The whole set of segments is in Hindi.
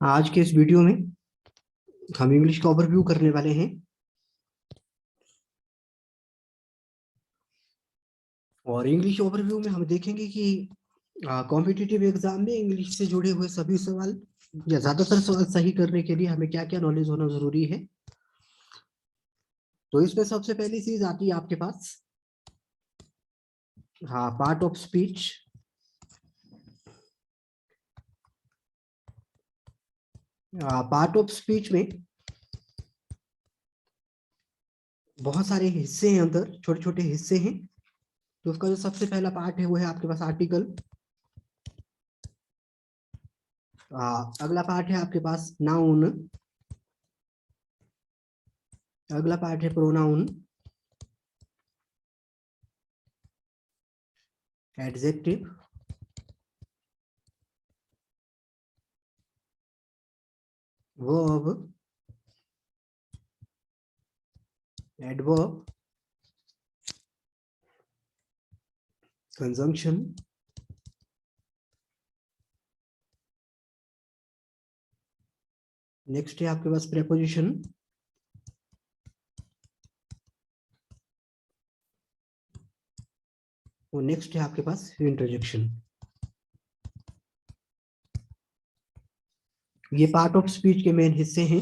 आज के इस वीडियो में हम इंग्लिश का ओवरव्यू करने वाले हैं और इंग्लिश ओवरव्यू में हम देखेंगे कि कॉम्पिटिटिव एग्जाम में इंग्लिश से जुड़े हुए सभी सवाल या ज्यादातर सवाल सही करने के लिए हमें क्या क्या नॉलेज होना जरूरी है। तो इसमें सबसे पहली चीज आती है आपके पास part of speech. Part of speech में बहुत सारे हिस्से हैं, अंदर छोटे छोटे हिस्से हैं। तो उसका जो सबसे पहला पार्ट है वो है आपके पास आर्टिकल। अगला पार्ट है आपके पास नाउन। अगला पार्ट है pronoun, adjective, verb, adverb, conjunction, next है आपके पास प्रेपोजिशन, और नेक्स्ट है आपके पास इंटरजेक्शन। ये पार्ट ऑफ स्पीच के मेन हिस्से हैं।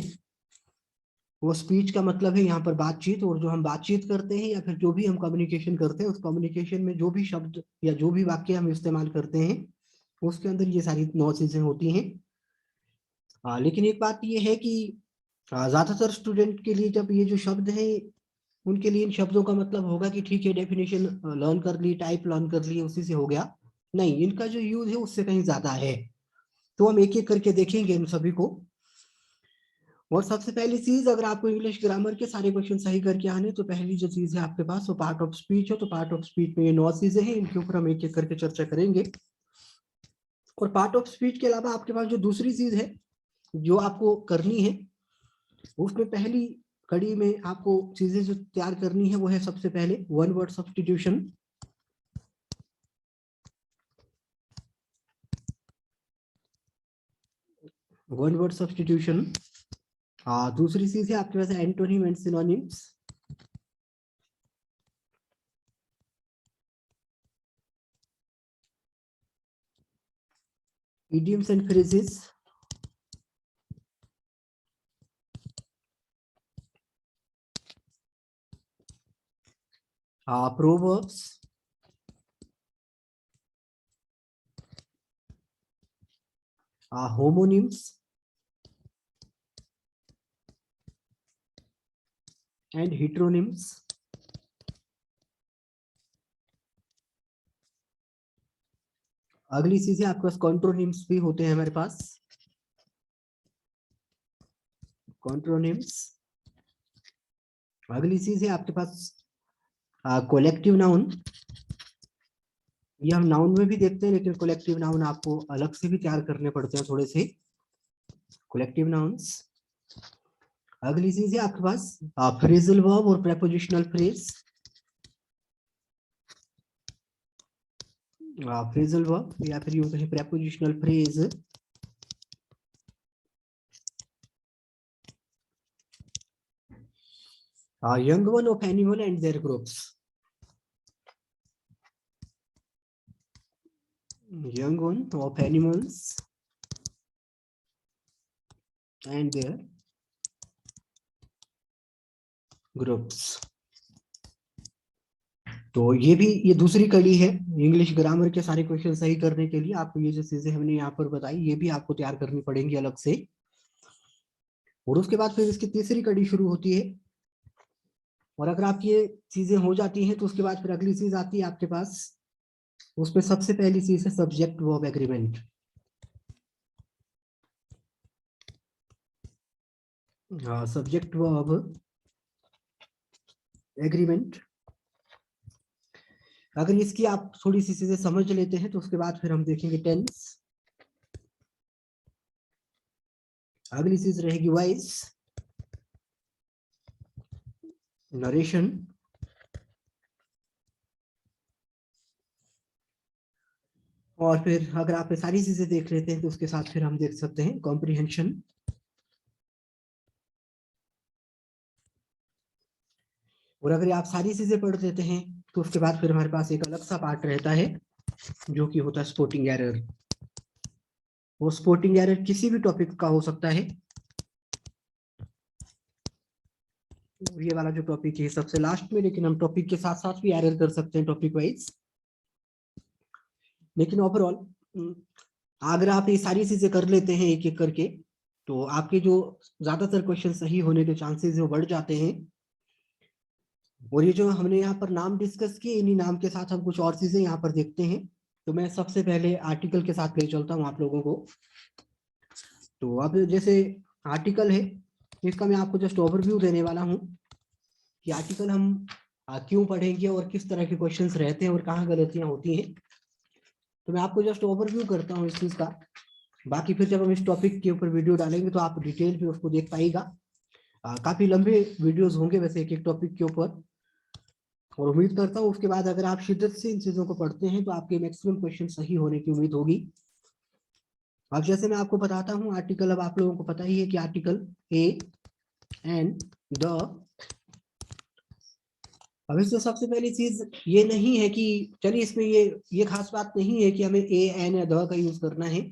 वो स्पीच का मतलब है यहाँ पर बातचीत, और जो हम बातचीत करते हैं या फिर जो भी हम कम्युनिकेशन करते हैं उस कम्युनिकेशन में जो भी शब्द या जो भी वाक्य हम इस्तेमाल करते हैं उसके अंदर ये सारी 9 चीजें होती हैं। लेकिन एक बात ये है कि ज्यादातर स्टूडेंट के लिए जब ये जो शब्द है उनके लिए इन शब्दों का मतलब होगा कि ठीक है डेफिनेशन लर्न कर ली, टाइप लर्न कर ली, उसी से हो गया। नहीं, इनका जो यूज है उससे कहीं ज्यादा है। तो हम एक एक करके देखेंगे इन सभी को। और सबसे पहली चीज, अगर आपको इंग्लिश ग्रामर के सारे क्वेश्चन सही करके आने तो पहली जो चीज है आपके पास वो पार्ट ऑफ स्पीच है। तो पार्ट ऑफ स्पीच में ये 9 चीजें हैं, इनके ऊपर हम एक एक करके चर्चा करेंगे। और पार्ट ऑफ स्पीच के अलावा आपके पास जो दूसरी चीज है जो आपको करनी है, उसमें पहली कड़ी में आपको चीजें जो तैयार करनी है वो है सबसे पहले one word substitution. One word substitution. दूसरी चीज है आपके पास antonym and synonyms. idioms and phrases, proverbs, homonyms and heteronyms। अगली चीज है आपके पास कॉन्ट्रोनिम्स भी होते हैं हमारे पास, कॉन्ट्रोनिम्स। अगली चीज है आपके पास कोलेक्टिव नाउन। ये हम नाउन में भी देखते हैं लेकिन कोलेक्टिव नाउन आपको अलग से भी तैयार करने पड़ते हैं थोड़े से, कोलेक्टिव नाउन्स। अगली चीज है आपके पास फ्रेजल वर्ब और प्रेपोजिशनल फ्रेज। फ्रेजल वर्ब या फिर यूं कहें prepositional phrase. young one of animal and their groups, young one of animals and their groups। तो ये दूसरी कड़ी है इंग्लिश ग्रामर के सारे क्वेश्चन सही करने के लिए। आपको ये जो चीजें हमने यहाँ पर बताई ये भी आपको तैयार करनी पड़ेंगी अलग से। और उसके बाद फिर इसकी तीसरी कड़ी शुरू होती है। और अगर आपकी ये चीजें हो जाती हैं तो उसके बाद फिर अगली चीज आती है आपके पास। उसमें सबसे पहली चीज है subject verb agreement. Subject verb agreement. अगर इसकी आप थोड़ी सी चीजें समझ लेते हैं तो उसके बाद फिर हम देखेंगे टेंस। अगली चीज रहेगी वॉइस, नरेशन, और फिर अगर आप ये सारी चीजें देख लेते हैं तो उसके साथ फिर हम देख सकते हैं कॉम्प्रिहेंशन। और अगर आप सारी चीजें पढ़ लेते हैं तो उसके बाद फिर हमारे पास एक अलग सा पार्ट रहता है जो कि होता है स्पॉटिंग एरर। वो स्पॉटिंग एरर किसी भी टॉपिक का हो सकता है। ये वाला जो टॉपिक है सबसे लास्ट में, लेकिन हम टॉपिक के साथ साथ भी एरर कर सकते हैं टॉपिक वाइज। लेकिन ओवरऑल अगर आप ये सारी चीजें कर लेते हैं एक एक करके तो आपके जो ज्यादातर क्वेश्चन सही होने के चांसेस वो बढ़ जाते हैं। और ये जो हमने यहाँ पर नाम डिस्कस किए, इन्हीं नाम के साथ हम कुछ और चीजें यहाँ पर देखते हैं। तो मैं सबसे पहले आर्टिकल के साथ ले चलता हूँ आप लोगों को। तो अब जैसे आर्टिकल है, इसका मैं आपको जस्ट ओवरव्यू देने वाला हूँ कि आर्टिकल हम क्यों पढ़ेंगे और किस तरह के क्वेश्चंस रहते हैं और कहाँ गलतियां होती हैं। तो मैं आपको जस्ट ओवरव्यू करता हूँ इस चीज का। बाकी फिर जब हम इस टॉपिक के ऊपर वीडियो डालेंगे तो आप डिटेल में उसको देख पाएगा। काफी लंबे वीडियोस होंगे वैसे एक एक टॉपिक के ऊपर। और उम्मीद करता हूँ उसके बाद अगर आप शिद्दत से इन चीजों को पढ़ते हैं तो आपके मैक्सिमम क्वेश्चन सही होने की उम्मीद होगी। अब जैसे मैं आपको बताता हूँ आर्टिकल, अब आप लोगों को पता ही है कि आर्टिकल ए एंड द। अब इसमें सबसे पहली चीज ये नहीं है कि, चलिए इसमें ये खास बात नहीं है कि हमें ए एन या द का यूज करना है।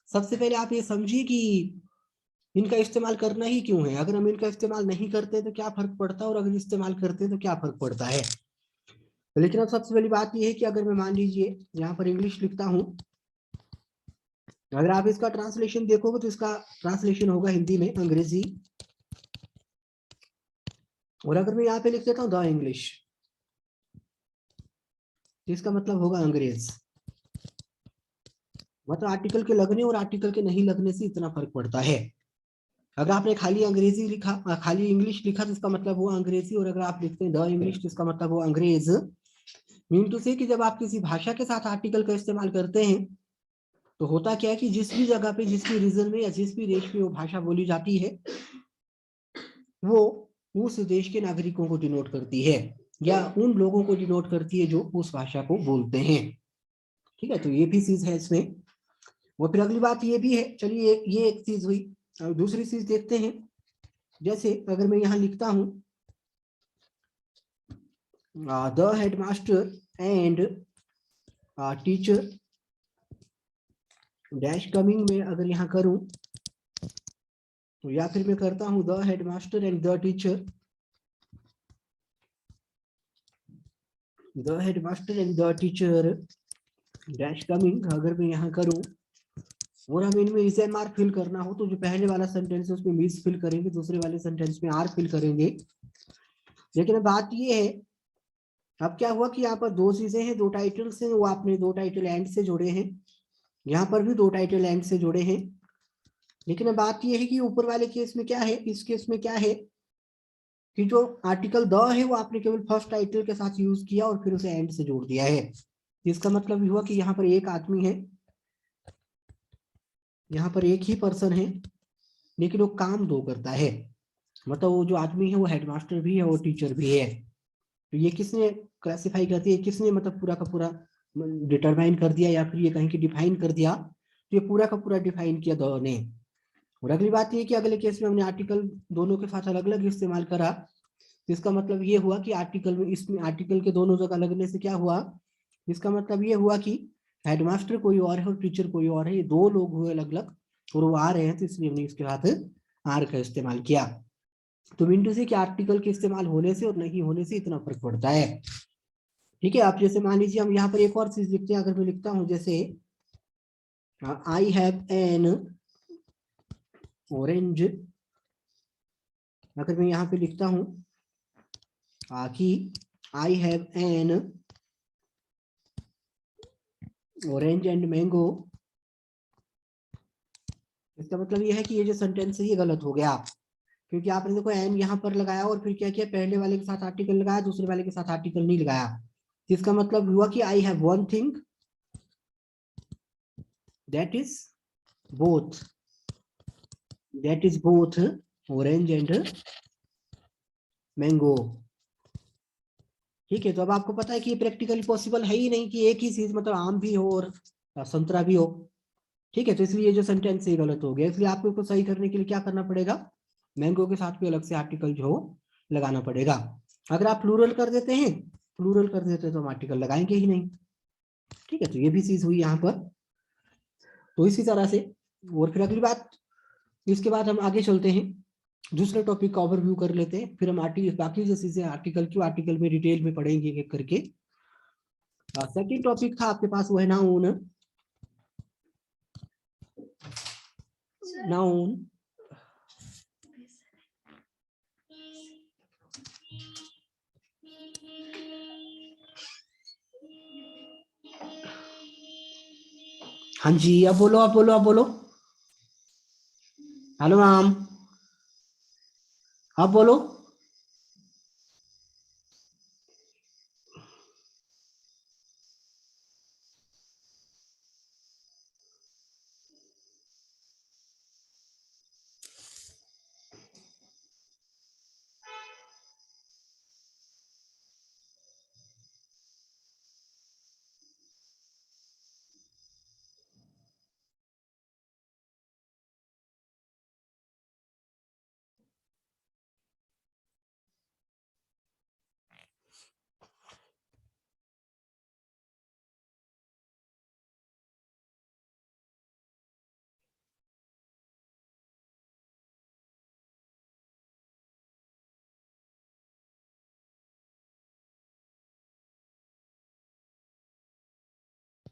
सबसे पहले आप ये समझिए कि इनका इस्तेमाल करना ही क्यों है। अगर हम इनका इस्तेमाल नहीं करते तो क्या फर्क पड़ता है, और अगर इस्तेमाल करते हैं तो क्या फर्क पड़ता है। लेकिन अब सबसे पहली बात यह है कि अगर मैं मान लीजिए यहाँ पर इंग्लिश लिखता हूँ, अगर आप इसका ट्रांसलेशन देखोगे तो इसका ट्रांसलेशन होगा हिंदी में अंग्रेजी। और अगर मैं यहाँ पे लिख देता हूँ द इंग्लिश, इसका मतलब होगा अंग्रेज। मतलब आर्टिकल के लगने और आर्टिकल के नहीं लगने से इतना फर्क पड़ता है। अगर आपने खाली अंग्रेजी लिखा, खाली इंग्लिश लिखा तो इसका मतलब वो अंग्रेजी, और अगर आप लिखते हैं द इंग्लिश तो इसका मतलब वो अंग्रेज। मीन टू से कि जब आप किसी भाषा के साथ आर्टिकल का इस्तेमाल करते हैं तो होता क्या है कि जिस भी जगह पे, जिस भी रीजन में या जिस भी देश में वो भाषा बोली जाती है वो उस देश के नागरिकों को डिनोट करती है या उन लोगों को डिनोट करती है जो उस भाषा को बोलते हैं। ठीक है, तो ये भी चीज है इसमें। और फिर अगली बात ये भी है, चलिए ये एक चीज हुई। अब दूसरी चीज देखते हैं। जैसे अगर मैं यहाँ लिखता हूँ the headmaster and teacher dash coming में अगर यहाँ करूं, तो या फिर मैं करता हूं the headmaster and the teacher, the headmaster and the teacher dash coming अगर मैं यहाँ करूं, और हम इनमें इसे मार्क फिल करना हो तो जो पहले वाला सेंटेंस है उसमें मिस फिल करेंगे, दूसरे वाले सेंटेंस में आर फिल करेंगे। लेकिन अब बात ये है, अब क्या हुआ कि यहाँ पर दो चीजें हैं, दो टाइटल्स हैं, वो आपने दो टाइटल एंड से जोड़े हैं, यहाँ पर भी दो टाइटल एंड से जोड़े हैं। लेकिन अब बात ये है कि ऊपर वाले केस में क्या है, इस केस में क्या है कि जो आर्टिकल द है वो आपने केवल फर्स्ट टाइटल के साथ यूज किया और फिर उसे एंड से जोड़ दिया है। इसका मतलब हुआ कि यहाँ पर एक आदमी है, यहाँ पर एक ही पर्सन है, लेकिन वो काम दो करता है। मतलब वो जो आदमी है वो हेडमास्टर भी है और टीचर भी है। तो ये किसने क्लासिफाई कर दिया, किसने मतलब पूरा का पूरा डिटरमाइन कर दिया या फिर ये कहीं की डिफाइन कर दिया, तो ये पूरा का पूरा डिफाइन किया द ने। और अगली बात ये कि अगले केस में हमने आर्टिकल दोनों के साथ अलग अलग इस्तेमाल करा, तो इसका मतलब ये हुआ कि आर्टिकल में, इसमें आर्टिकल के दोनों जगह लगने से क्या हुआ, इसका मतलब ये हुआ कि हेडमास्टर कोई और है और टीचर कोई और है, ये दो लोग हुए अलग अलग और वो आ रहे हैं, तो इसलिए हमने इसके साथ आर का इस्तेमाल किया। तो विंडो से कि आर्टिकल के इस्तेमाल होने से और नहीं होने से इतना फर्क पड़ता है। ठीक है, आप जैसे मान लीजिए हम यहाँ पर एक और चीज लिखते हैं, अगर मैं लिखता हूँ जैसे आई हैव एन ऑरेंज, अगर मैं यहाँ पे लिखता हूँ कि I have an orange and mango, इसका मतलब ये है कि ये जो सेंटेंस है ये गलत हो गया, क्योंकि आपने देखो एन यहाँ पर लगाया और फिर क्या किया, पहले वाले के साथ आर्टिकल लगाया, दूसरे वाले के साथ आर्टिकल नहीं लगाया। इसका मतलब हुआ कि I have one thing that is both, that is both orange and mango. ठीक है, तो अब आपको पता है कि ये प्रैक्टिकली पॉसिबल है ही नहीं कि एक ही चीज मतलब आम भी हो और संतरा भी हो, ठीक है, तो इसलिए ये जो सेंटेंस है गलत हो गया। इसलिए आपको इसको सही करने के लिए क्या करना पड़ेगा, मैंगो के साथ भी अलग से आर्टिकल जो लगाना पड़ेगा। अगर आप प्लूरल कर देते हैं, तो हम आर्टिकल लगाएंगे ही नहीं, ठीक है, तो ये भी चीज हुई यहाँ पर। तो इसी तरह से, और फिर अगली बात, इसके बाद हम आगे चलते हैं, दूसरे टॉपिक का ओवरव्यू कर लेते हैं, फिर हम बाकी जो चीजें आर्टिकल में डिटेल में पढ़ेंगे एक करके। सेकंड टॉपिक था आपके पास, वो है नाउन। नाउन हाँ जी, अब बोलो, अब बोलो। हेलो मैम, अब बोलो।